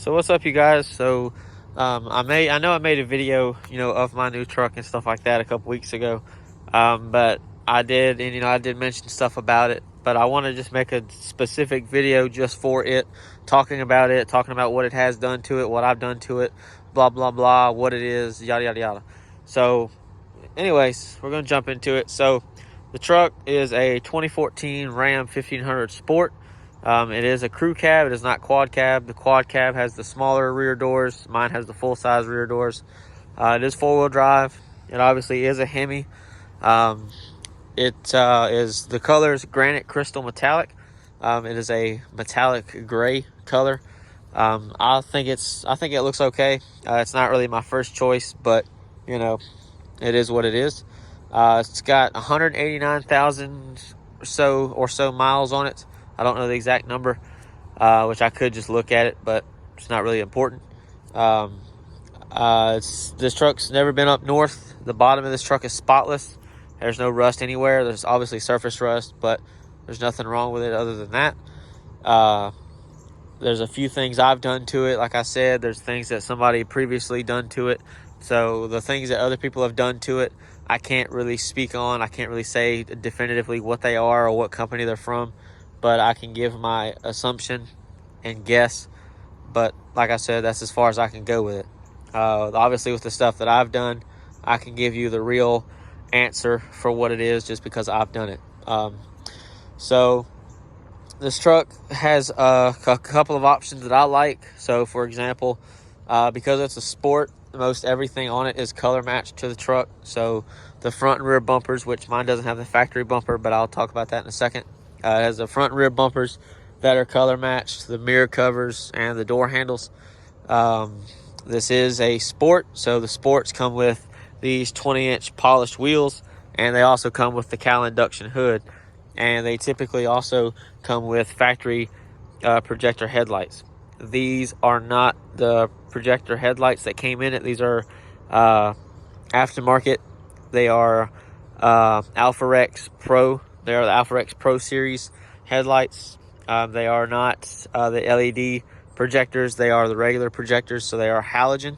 So what's up, you guys? So I know I made a video, of my new truck and stuff like that a couple weeks ago. But I did, and I did mention stuff about it. But I want to just make a specific video just for it, talking about what it has done to it, what I've done to it, blah blah blah, what it is, yada yada yada. So, anyways, we're gonna jump into it. So, the truck is a 2014 Ram 1500 Sport. It is a crew cab. It is not quad cab. The quad cab has the smaller rear doors. Mine has the full-size rear doors. It is four-wheel drive. It obviously is a Hemi. The color is granite crystal metallic. It is a metallic gray color. I think it looks okay. It's not really my first choice, but it is what it is. It's got 189,000 or so miles on it. I don't know the exact number, which I could just look at it, but it's not really important. This truck's never been up north. The bottom of this truck is spotless. There's no rust anywhere. There's obviously surface rust, but there's nothing wrong with it other than that. There's a few things I've done to it. Like I said, there's things that somebody previously done to it. So the things that other people have done to it, I can't really speak on. I can't really say definitively what they are or what company they're from, but I can give my assumption and guess. But like I said, that's as far as I can go with it. Obviously, with the stuff that I've done, I can give you the real answer for what it is just because I've done it. So this truck has a couple of options that I like. So, for example, because it's a sport, most everything on it is color matched to the truck. So the front and rear bumpers, which mine doesn't have the factory bumper, but I'll talk about that in a second. It has the front and rear bumpers that are color matched, the mirror covers, and the door handles. This is a sport, so the sports come with these 20-inch polished wheels, and they also come with the cowl induction hood. And they typically also come with factory projector headlights. These are not the projector headlights that came in it. These are aftermarket. They are Alpha Rex Pro. They are the Alpha Rex Pro Series headlights. They are not the LED projectors. They are the regular projectors, so they are halogen.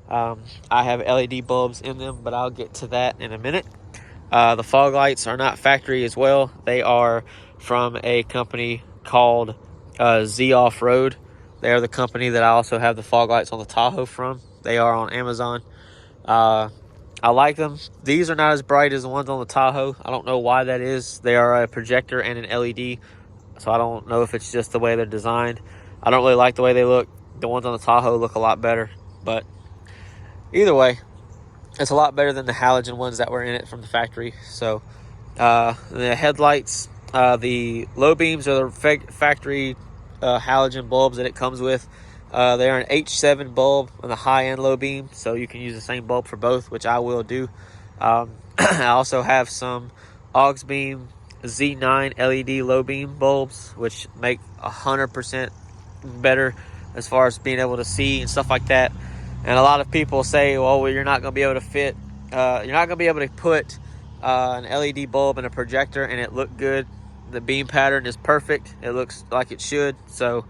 I have LED bulbs in them, but I'll get to that in a minute. The fog lights are not factory as well. They are from a company called Z Off-Road. They are the company that I also have the fog lights on the Tahoe from. They are on Amazon. I like them. These are not as bright as the ones on the Tahoe. I don't know why that is. They are a projector and an LED, so I don't know if it's just the way they're designed. I don't really like the way they look. The ones on the Tahoe look a lot better, but either way, it's a lot better than the halogen ones that were in it from the factory. So the headlights, the low beams are the factory halogen bulbs that it comes with. They are an H7 bulb on the high-end low beam, so you can use the same bulb for both, which I will do. I also have some Augsbeam Z9 LED low beam bulbs, which make 100% better as far as being able to see and stuff like that. And a lot of people say, well, you're not going to be able to fit, you're not going to be able to put an LED bulb in a projector and it look good. The beam pattern is perfect. It looks like it should. So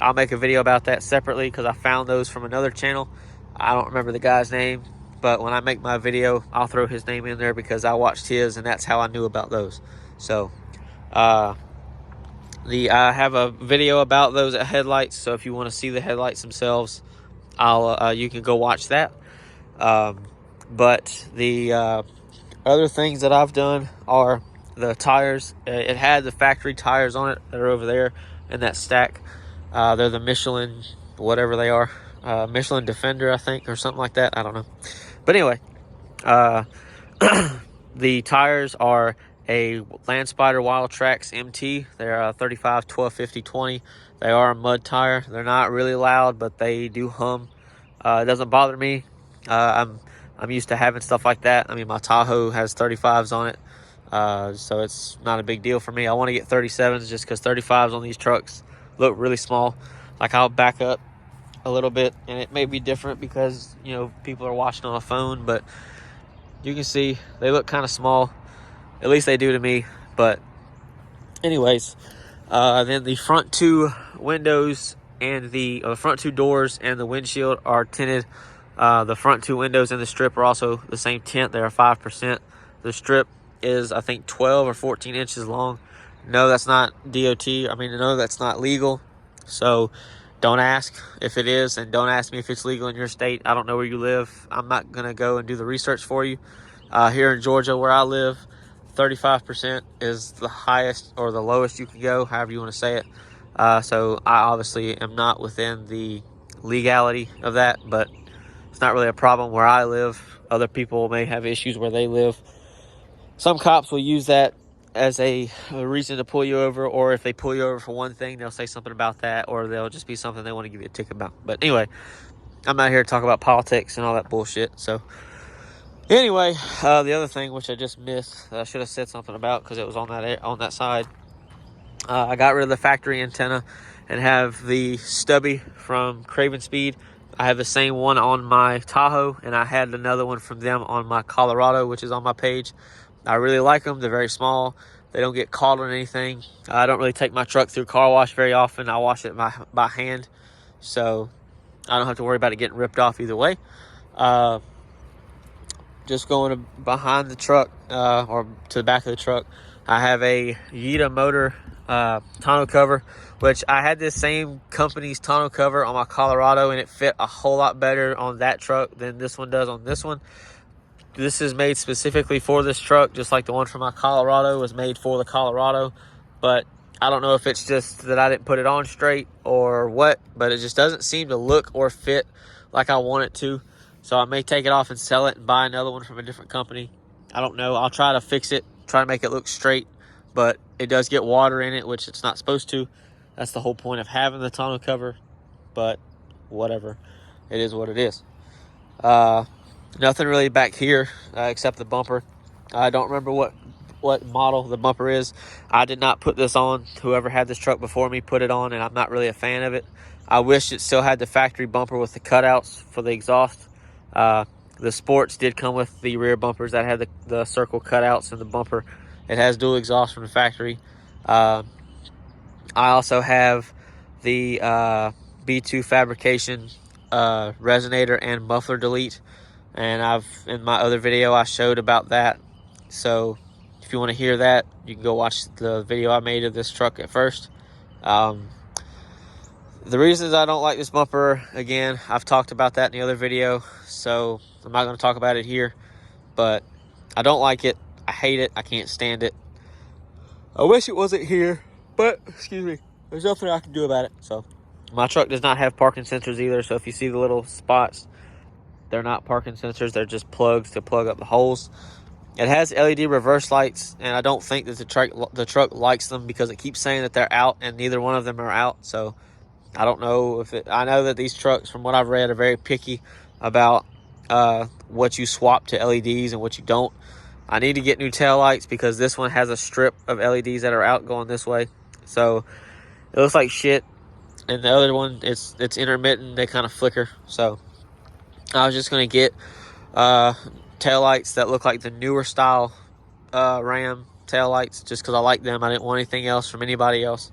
I'll make a video about that separately because I found those from another channel. I don't remember the guy's name, but when I make my video, I'll throw his name in there because I watched his and that's how I knew about those. So I have a video about those headlights. So if you want to see the headlights themselves, you can go watch that. But the other things that I've done are the tires. It had the factory tires on it that are over there in that stack. They're the Michelin, whatever they are, Michelin Defender, I think, or something like that. I don't know. But anyway, the tires are a Land Spider Wild Tracks MT. They're 35, 12, 50, 20. They are a mud tire. They're not really loud, but they do hum. It doesn't bother me. I'm used to having stuff like that. I mean, my Tahoe has 35s on it, so it's not a big deal for me. I want to get 37s just because 35s on these trucks look really small. Like, I'll back up a little bit, and it may be different because, people are watching on a phone, but you can see they look kind of small. At least they do to me. But anyways, then the front two windows and the front two doors and the windshield are tinted. The front two windows and the strip are also the same tint. They are 5%. The strip is, I think, 12 or 14 inches long. No, that's not DOT. No, that's not legal. So don't ask if it is, and don't ask me if it's legal in your state. I don't know where you live. I'm not going to go and do the research for you. Here in Georgia, where I live, 35% is the highest or the lowest you can go, however you want to say it. So I obviously am not within the legality of that, but it's not really a problem where I live. Other people may have issues where they live. Some cops will use that as a reason to pull you over, or if they pull you over for one thing, they'll say something about that, or they'll just be something they want to give you a ticket about. But anyway, I'm not here to talk about politics and all that bullshit. So anyway, the other thing, which I just missed, I should have said something about because it was on that side. I got rid of the factory antenna and have the stubby from Craven Speed. I have the same one on my Tahoe, and I had another one from them on my Colorado, which is on my page. I really like them. They're very small. They don't get caught on anything. I don't really take my truck through car wash very often. I wash it by hand, so I don't have to worry about it getting ripped off either way. Just going behind the truck, or to the back of the truck, I have a Yeta motor tonneau cover, which I had this same company's tonneau cover on my Colorado, and it fit a whole lot better on that truck than this one does on this one. This is made specifically for this truck, just like the one from my Colorado was made for the Colorado. But I don't know if it's just that I didn't put it on straight or what, but it just doesn't seem to look or fit like I want it to. So I may take it off and sell it and buy another one from a different company. I don't know. I'll try to fix it, try to make it look straight, but it does get water in it, which it's not supposed to. That's the whole point of having the tonneau cover, but whatever. It is what it is. Nothing really back here except the bumper. I don't remember what model the bumper is. I did not put this on. Whoever had this truck before me put it on, and I'm not really a fan of it. I wish it still had the factory bumper with the cutouts for the exhaust. The Sports did come with the rear bumpers that had the circle cutouts in the bumper. It has dual exhaust from the factory. I also have the B2 fabrication resonator and muffler delete, and in my other video I showed about that. So if you want to hear that, you can go watch the video I made of this truck at first. The reasons I don't like this bumper, again, I've talked about that in the other video, so I'm not going to talk about it here. But I don't like it. I hate it. I can't stand it. I wish it wasn't here, but, excuse me, there's nothing I can do about it. So my truck does not have parking sensors either, so if you see the little spots, they're not parking sensors. They're just plugs to plug up the holes. It has LED reverse lights, and I don't think that the truck likes them because it keeps saying that they're out, and neither one of them are out. So I don't know if I know that these trucks, from what I've read, are very picky about what you swap to LEDs and what you don't. I need to get new tail lights because this one has a strip of LEDs that are out going this way. So it looks like shit. And the other one, it's intermittent. They kind of flicker. So I was just going to get tail lights that look like the newer style Ram tail lights just because I like them. I didn't want anything else from anybody else.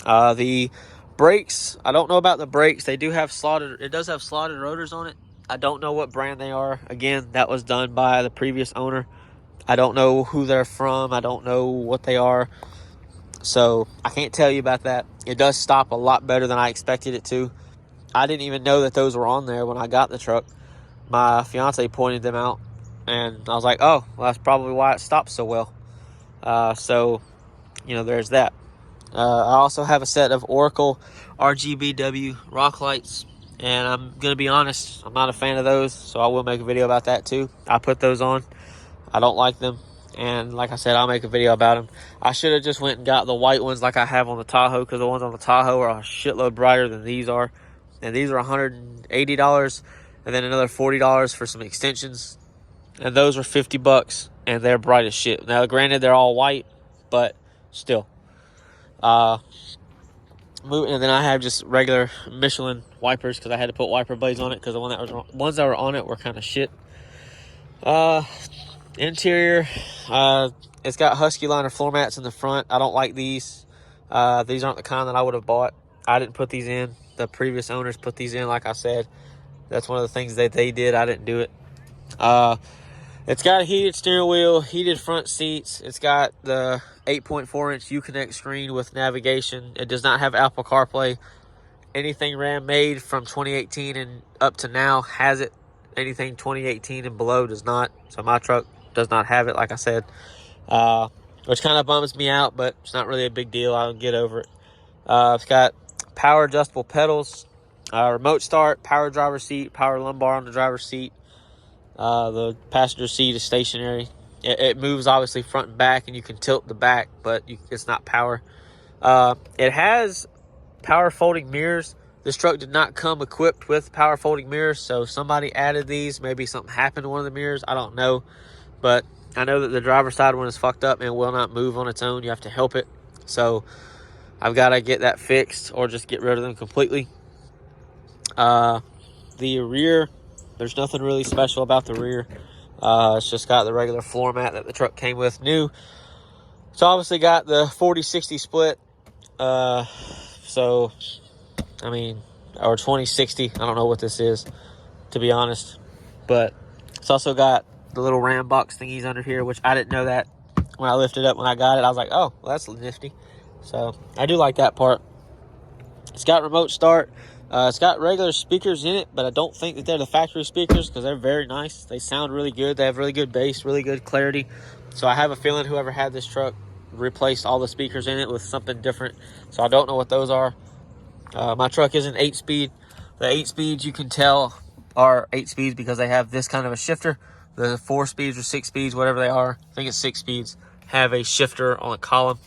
The brakes, I don't know about the brakes. It does have slotted rotors on it. I don't know what brand they are. Again, that was done by the previous owner. I don't know who they're from. I don't know what they are. So I can't tell you about that. It does stop a lot better than I expected it to. I didn't even know that those were on there when I got the truck. My fiance pointed them out, and I was like, oh, well, that's probably why it stops so well. So, there's that. I also have a set of Oracle RGBW rock lights, and I'm going to be honest, I'm not a fan of those, so I will make a video about that too. I put those on. I don't like them, and like I said, I'll make a video about them. I should have just went and got the white ones like I have on the Tahoe, because the ones on the Tahoe are a shitload brighter than these are. And these are $180, and then another $40 for some extensions. And those were $50, and they're bright as shit. Now, granted, they're all white, but still. And then I have just regular Michelin wipers because I had to put wiper blades on it because the ones that were on it were kind of shit. Interior, it's got Husky liner floor mats in the front. I don't like these. These aren't the kind that I would have bought. I didn't put these in. The previous owners put these in, like I said. That's one of the things that they did. I didn't do it. It's got a heated steering wheel, heated front seats. It's got the 8.4-inch Uconnect screen with navigation. It does not have Apple CarPlay. Anything Ram made from 2018 and up to now has it. Anything 2018 and below does not. So my truck does not have it, like I said. Which kind of bums me out, but it's not really a big deal. I'll get over it. It's got power adjustable pedals, remote start, power driver seat, power lumbar on the driver's seat. The passenger seat is stationary. It moves obviously front and back, and you can tilt the back, but it's not power. It has power folding mirrors. This truck did not come equipped with power folding mirrors, so somebody added these. Maybe something happened to one of the mirrors. I don't know, but I know that the driver's side one is fucked up and will not move on its own. You have to help it. So I've got to get that fixed or just get rid of them completely. The rear, there's nothing really special about the rear. It's just got the regular floor mat that the truck came with new. It's obviously got the 40-60 split. So, I mean, or 20-60. I don't know what this is, to be honest. But it's also got the little Ram box thingies under here, which I didn't know that when I lifted up when I got it. I was like, oh, well, that's nifty. So I do like that part. It's got remote start. It's got regular speakers in it, but I don't think that they're the factory speakers because they're very nice. They sound really good. They have really good bass, really good clarity. So I have a feeling whoever had this truck replaced all the speakers in it with something different. So I don't know what those are. My truck is an 8-speed. The 8 speeds, you can tell, are 8 speeds because they have this kind of a shifter. The 4 speeds or 6 speeds, whatever they are, I think it's 6 speeds, have a shifter on the column.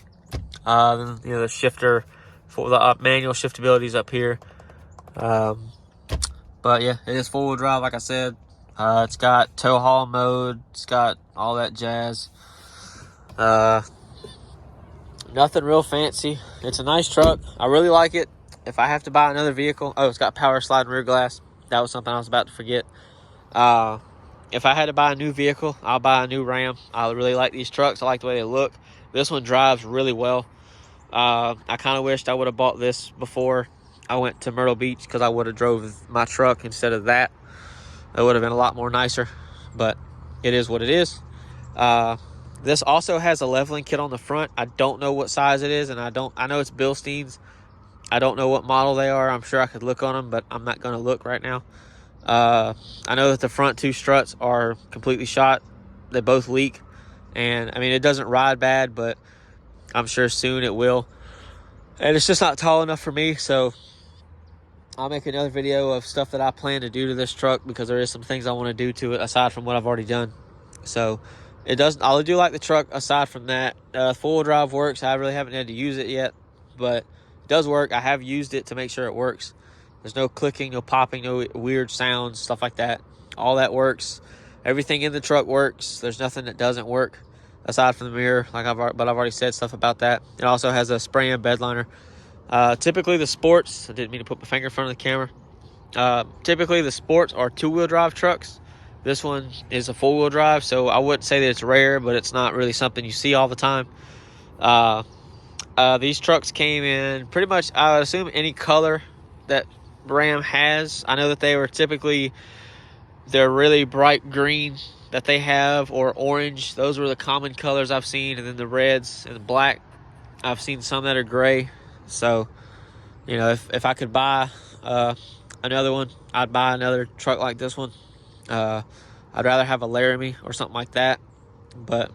Then, the shifter for the manual shiftability is up here. But yeah, it is 4-wheel drive, like I said. It's got tow haul mode. It's got all that jazz. Nothing real fancy. It's a nice truck. I really like it. If I have to buy another vehicle, it's got power sliding rear glass. That was something I was about to forget. If I had to buy a new vehicle, I'll buy a new Ram. I really like these trucks. I like the way they look. This one drives really well. I kind of wished I would have bought this before I went to Myrtle Beach because I would have drove my truck instead of that. It would have been a lot more nicer, but it is what it is. This also has a leveling kit on the front. I don't know what size it is, and I know it's Bilstein's. I don't know what model they are. I'm sure I could look on them, but I'm not going to look right now. I know that the front 2 struts are completely shot. They both leak, and I mean, it doesn't ride bad, but I'm sure soon it will. And it's just not tall enough for me, so I'll make another video of stuff that I plan to do to this truck because there is some things I want to do to it aside from what I've already done. So I do like the truck aside from that. 4-wheel drive works. I really haven't had to use it yet, but it does work. I have used it to make sure it works. There's no clicking, no popping, no weird sounds, stuff like that. All that works. Everything in the truck works. There's nothing that doesn't work aside from the mirror, but I've already said stuff about that. It also has a spray-in bed liner. Typically the sports, I didn't mean to put my finger in front of the camera. Typically the sports are 2-wheel drive trucks. This one is a 4-wheel drive, so I wouldn't say that it's rare, but it's not really something you see all the time. These trucks came in pretty much, I would assume, any color that Ram has. I know that they're really bright green that they have, or orange. Those were the common colors I've seen, and then the reds and the black. I've seen some that are gray. So, if I could buy another one, I'd buy another truck like this one. I'd rather have a Laramie or something like that, but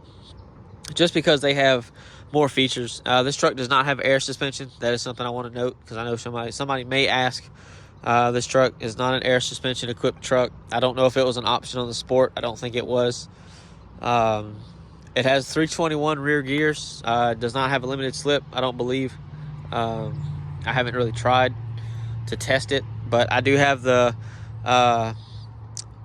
just because they have more features. This truck does not have air suspension. That is something I want to note because I know somebody may ask. This truck is not an air suspension equipped truck. I don't know if it was an option on the Sport. I don't think it was. It has 321 rear gears. It does not have a limited slip, I don't believe. I haven't really tried to test it, but I do have the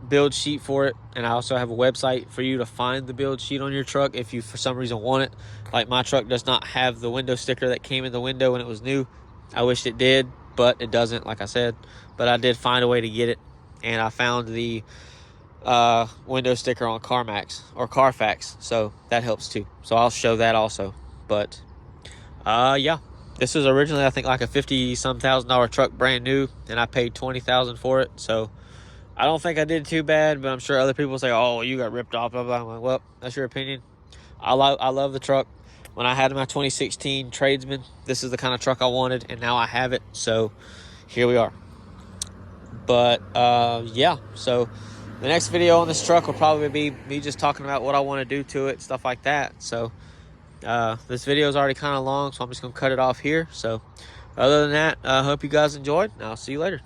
build sheet for it, and I also have a website for you to find the build sheet on your truck if you for some reason want it. Like, my truck does not have the window sticker that came in the window when it was new. I wished it did, but it doesn't, like I said. But I did find a way to get it, and I found the window sticker on CarMax or Carfax, so that helps too. So I'll show that also. But yeah, This was originally, I think, like a $50-some thousand truck, brand new, and I paid $20,000 for it. So I don't think I did too bad, but I'm sure other people say, "Oh, you got ripped off." Blah blah. I'm like, well, that's your opinion. I love the truck. When I had my 2016 Tradesman, this is the kind of truck I wanted, and now I have it. So here we are. But yeah, so the next video on this truck will probably be me just talking about what I want to do to it, stuff like that. So this video is already kind of long, so I'm just gonna cut it off here. So other than that, I hope you guys enjoyed, and I'll see you later.